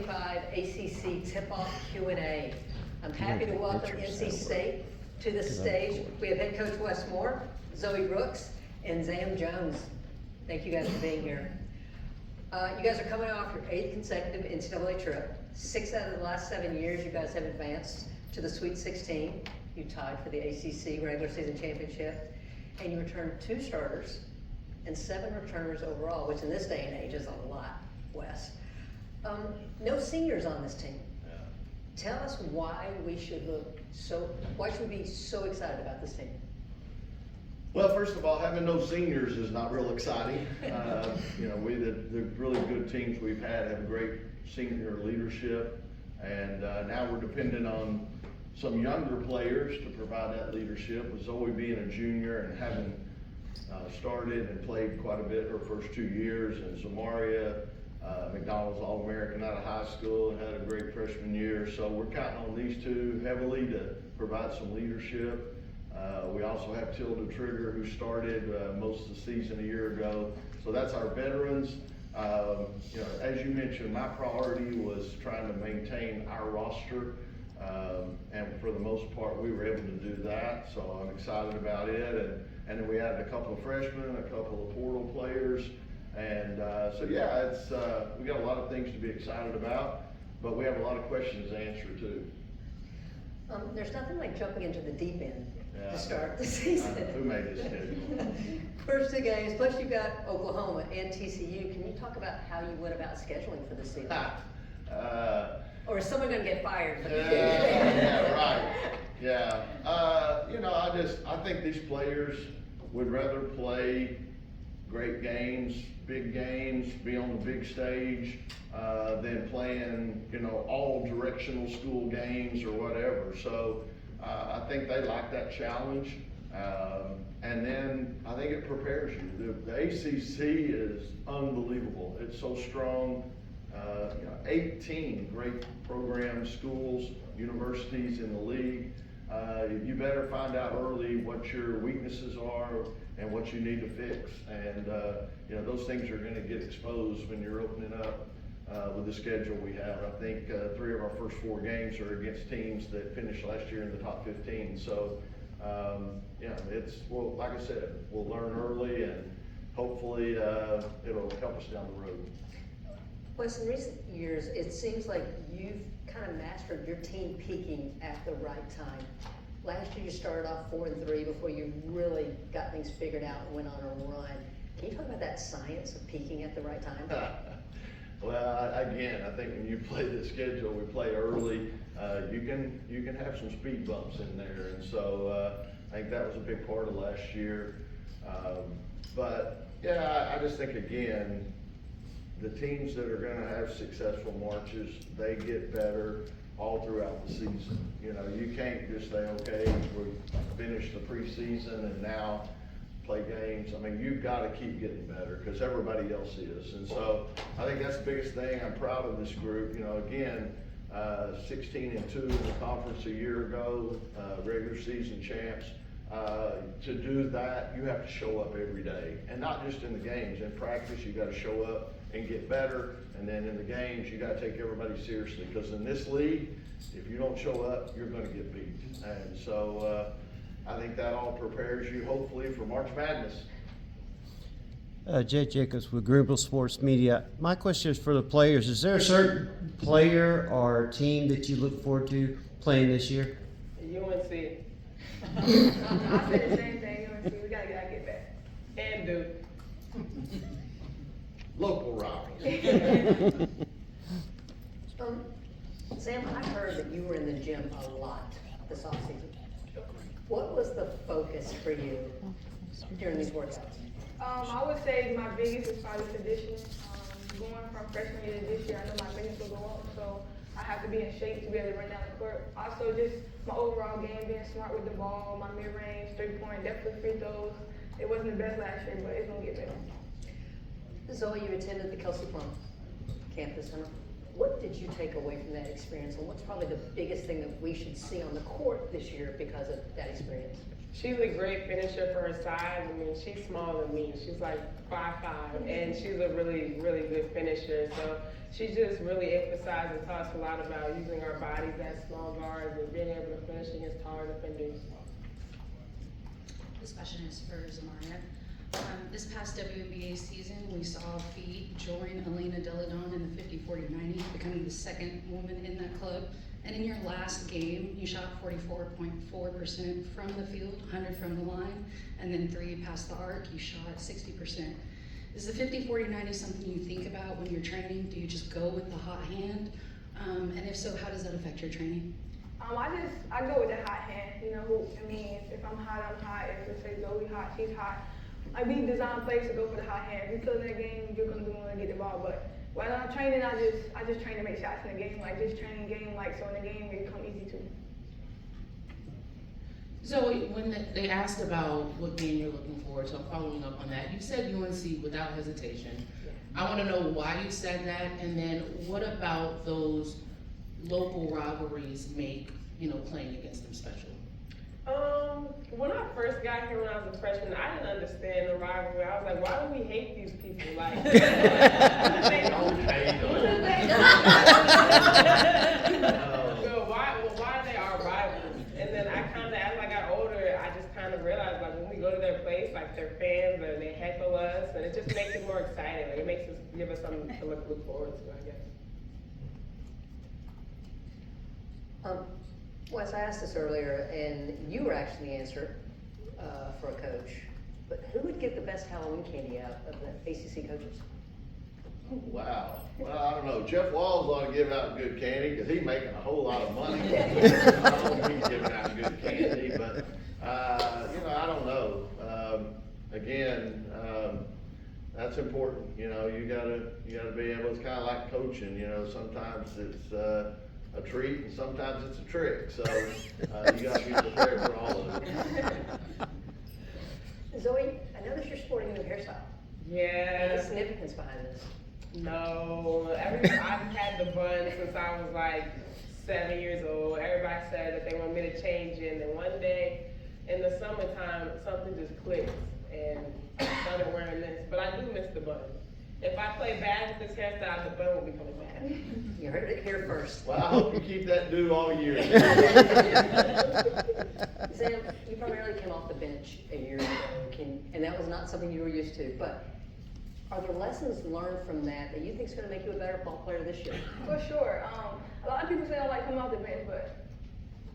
2025 ACC tip-off Q&A. I'm happy to welcome NC State to the stage. We have head coach Wes Moore, Zoe Brooks, and Zam Jones. Thank you guys for being here. You guys are coming off your 8th consecutive NCAA trip. 6 out of the last 7 years, you guys have advanced to the Sweet 16. You tied for the ACC regular season championship, and you returned 2 starters and 7 returners overall, which in this day and age is a lot, Wes. No seniors on this team. Yeah. Tell us why we should be so excited about this team. Well, first of all, having no seniors is not real exciting. You know, the really good teams we've had have great senior leadership, and now we're dependent on some younger players to provide that leadership. With Zoe being a junior and having started and played quite a bit her first 2 years, and Zamaria, McDonald's All-American out of high school, and had a great freshman year. So we're counting on these two heavily to provide some leadership. We also have Tilda Trigger, who started most of the season a year ago. So that's our veterans. You know, as you mentioned, my priority was trying to maintain our roster. And for the most part, we were able to do that. So I'm excited about it. And then we added a couple of freshmen, a couple of portal players. And so yeah, it's we got a lot of things to be excited about, but we have a lot of questions to answer too. There's nothing like jumping into the deep end to start the I season. know, who made this schedule? First 2 games, plus you've got Oklahoma and TCU. Can you talk about how you went about scheduling for this season? Or is someone gonna get fired for the game? Yeah, right. Yeah. You know, I think these players would rather play great games, big games, be on the big stage, than playing, you know, all directional school games or whatever. So I think they like that challenge. And then I think it prepares you. The ACC is unbelievable. It's so strong. You know, 18 great programs, schools, universities in the league. You better find out early what your weaknesses are and what you need to fix. And you know, those things are going to get exposed when you're opening up with the schedule we have. I think 3 of our first 4 games are against teams that finished last year in the top 15. So you know, well, like I said, we'll learn early, and hopefully it'll help us down the road. Wes, in recent years, it seems like you've kind of mastered your team peaking at the right time. Last year you started off 4-3 before you really got things figured out and went on a run. Can you talk about that science of peaking at the right time? Well, again, I think when you play the schedule, we play early. You can have some speed bumps in there, and so I think that was a big part of last year. But yeah, I just think again, the teams that are going to have successful marches, they get better all throughout the season. You know, you can't just say, okay, we finished the preseason and now play games. I mean, you've got to keep getting better because everybody else is. And so I think that's the biggest thing. I'm proud of this group. You know, again, 16-2 in the conference a year ago, regular season champs. To do that, you have to show up every day, and not just in the games. In practice, you got to show up and get better, and then in the games, you got to take everybody seriously, because in this league, if you don't show up, you're going to get beat. And so I think that all prepares you, hopefully, for March Madness. Jay Jacobs with Greenville Sports Media. My question is for the players. Is there a certain player or team that you look forward to playing this year? UNC. I said the same thing, UNC. We gotta get back. And Duke. Local rivals. Sam, I heard that you were in the gym a lot this offseason. What was the focus for you during these workouts? I would say my biggest is probably conditioning. Going from freshman year to this year, I know my fitness will go up, so I have to be in shape to be able to run down the court. Also, just my overall game, being smart with the ball, my mid-range, 3-point, definitely free throws. It wasn't the best last year, but it's gonna get better. Zoe, you attended the Kelsey Plum campus center. What did you take away from that experience, and what's probably the biggest thing that we should see on the court this year because of that experience? She's a great finisher for her size. I mean, she's smaller than me. She's like 5'5", and she's a really, really good finisher. So she just really emphasized and taught us a lot about using our bodies as small guards and being able to finish against taller defenders. This question is for Zamaria. This past WNBA season, we saw Fee join Elena Deladon in the 50-40-90, becoming the second woman in that club. And in your last game, you shot 44.4% from the field, 100 from the line, and then 3 past the arc, you shot 60%. Is the 50-40-90 something you think about when you're training? Do you just go with the hot hand? And if so, how does that affect your training? I go with the hot hand. You know, I mean, if I'm hot, I'm hot. If they say Zoe hot, she's hot. Like, we design plays to go for the hot hand. If you kill that game, you're gonna do more to get the ball. But while I'm training, I just train to make shots in the game. Like, just training game, like, so in the game it become easy too. Zoe, when they asked about what game you're looking forward to, following up on that, you said UNC without hesitation. I want to know why you said that, and then what about those local rivalries make, playing against them special? When I first got here when I was a freshman, I didn't understand the rivalry. I was like, why do we hate these people? Like, Don't hate them. why are they our rivals? And then I kind of, as I got older, I just kind of realized, like, when we go to their place, like, they're fans and they heckle us, and it just makes it more exciting. Like, it makes us, give us something to look forward to, I guess. Wes, I asked this earlier, and you were actually the answer for a coach. But who would get the best Halloween candy out of the ACC coaches? Wow. Well, I don't know. Jeff Walls ought to give out good candy because he's making a whole lot of money. I don't think he's giving out good candy, but I don't know. Again, that's important. You gotta be able. It's kind of like coaching. Sometimes it's a treat and sometimes it's a trick. So you gotta be prepared for all of it. Zoe, I noticed you're sporting a new hairstyle. Yeah. Any significance behind this? No, I've had the bun since I was like 7 years old. Everybody said that they want me to change it, and then one day in the summertime, something just clicked, and I started wearing this. But I do miss the bun. If I play bad with this hairstyle, the bun will be coming back. You heard it here first. Well, I hope you keep that do all year. Sam, you primarily came off the bench a year ago, and that was not something you were used to, but are there lessons learned from that you think is going to make you a better ball player this year? For sure. A lot of people say I like coming off the bench, but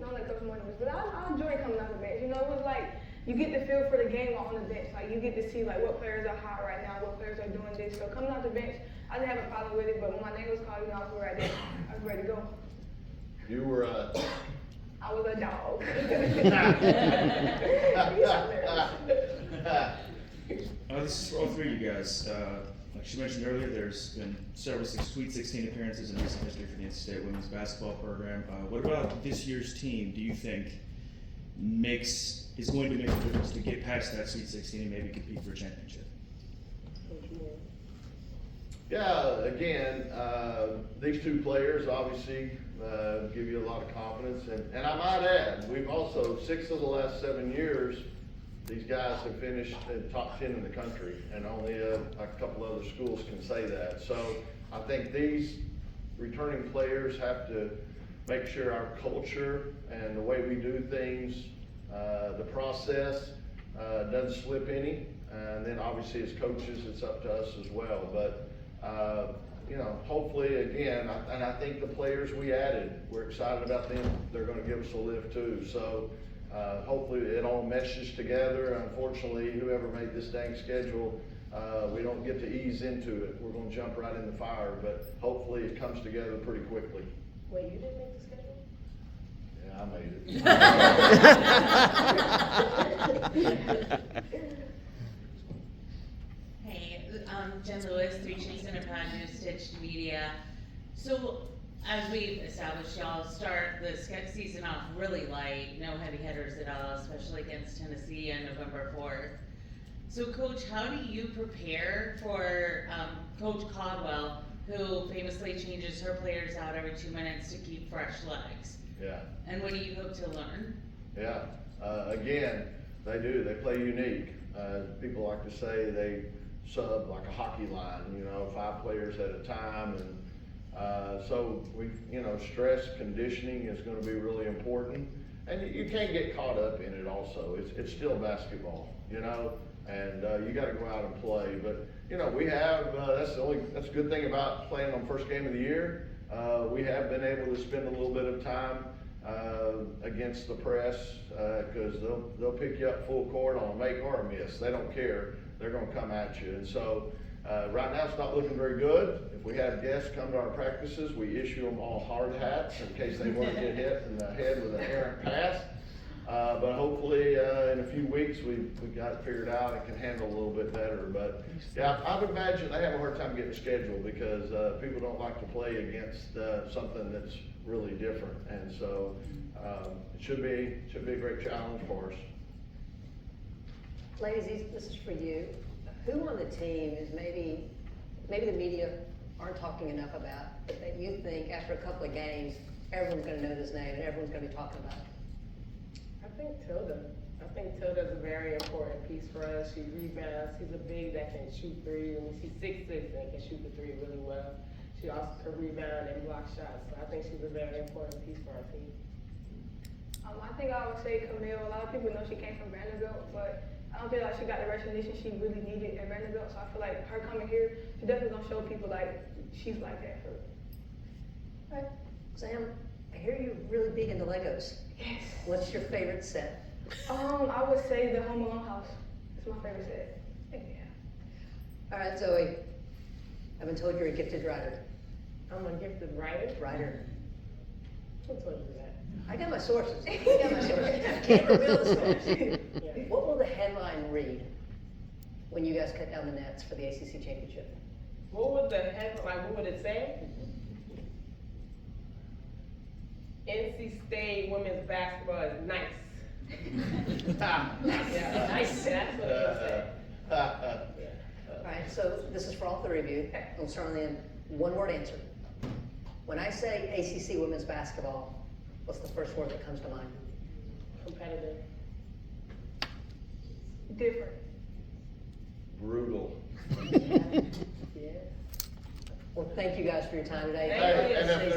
not like Coach Morning. But I enjoy coming off the bench. It was like you get the feel for the game on the bench. Like you get to see like what players are hot right now, what players are doing this. So coming off the bench, I didn't have a problem with it. But when my name was called, I was right there. I was ready to go. You were I was a dog. This is all three of you guys. Like she mentioned earlier, there's been several Sweet 16 appearances in recent history for the NC State women's basketball program. What about this year's team do you think is going to make a difference to get past that Sweet 16 and maybe compete for a championship? Yeah, again, these two players obviously give you a lot of confidence. And I might add, we've also, 6 of the last 7 years, these guys have finished in top 10 in the country, and only a couple other schools can say that. So I think these returning players have to make sure our culture and the way we do things, the process, doesn't slip any. And then obviously as coaches, it's up to us as well. But hopefully again, and I think the players we added, we're excited about them. They're going to give us a lift too. So hopefully it all meshes together. Unfortunately, whoever made this dang schedule, we don't get to ease into it. We're going to jump right in the fire, but hopefully it comes together pretty quickly. Wait, you didn't make the schedule? Yeah, I made it. Hey, Jen Lewis, 3 Chicks and a Pound News Stitched Media. So, as we established, y'all start the season off really light, no heavy hitters at all, especially against Tennessee on November 4th. So, Coach, how do you prepare for Coach Caldwell, who famously changes her players out every 2 minutes to keep fresh legs? Yeah. And what do you hope to learn? Yeah. Again, they do. They play unique. People like to say they sub like a hockey line, 5 players at a time, and So stress conditioning is gonna be really important. And you can't get caught up in it also. It's still basketball, and you gotta go out and play. But, we have, that's a good thing about playing on first game of the year. We have been able to spend a little bit of time against the press, cause they'll pick you up full court on a make or a miss. They don't care. They're gonna come at you. And so, right now it's not looking very good. If we have guests come to our practices, we issue them all hard hats in case they want to get hit in the head with an errant pass. But hopefully, in a few weeks, we got it figured out and can handle a little bit better. But yeah, I would imagine they have a hard time getting a schedule because, people don't like to play against, something that's really different. And so, it should be a great challenge for us. Ladies, this is for you. Who on the team is maybe the media aren't talking enough about, but that you think after a couple of games, everyone's gonna know this name and everyone's gonna be talking about it? I think Tilda's a very important piece for us. She rebounds. She's a big that can shoot threes. I mean, she's 6'6" and can shoot the three really well. She also can rebound and block shots. So I think she's a very important piece for our team. I think I would say Camille. A lot of people know she came from Vanderbilt, but I don't feel like she got the recognition she really needed at Vanderbilt. So I feel like her coming here, she definitely gonna show people like she's like that for. All right, Sam, I hear you're really big into Legos. Yes. What's your favorite set? I would say the Home Alone house. It's my favorite set. Yeah. All right, Zoe, I've been told you're a gifted writer. I'm a gifted writer. Who told you that? I got my sources. I can't reveal the source. Yeah. What will the headline read when you guys cut down the nets for the ACC championship? What would what would it say? NC State women's basketball is nice. Yeah, nice. That's what it would say. All right, so this is for all three of you. We'll start on the end. One word answer. When I say ACC women's basketball, what's the first word that comes to mind? Competitive. Different. Brutal. Well, thank you guys for your time today. Thank you. And if there's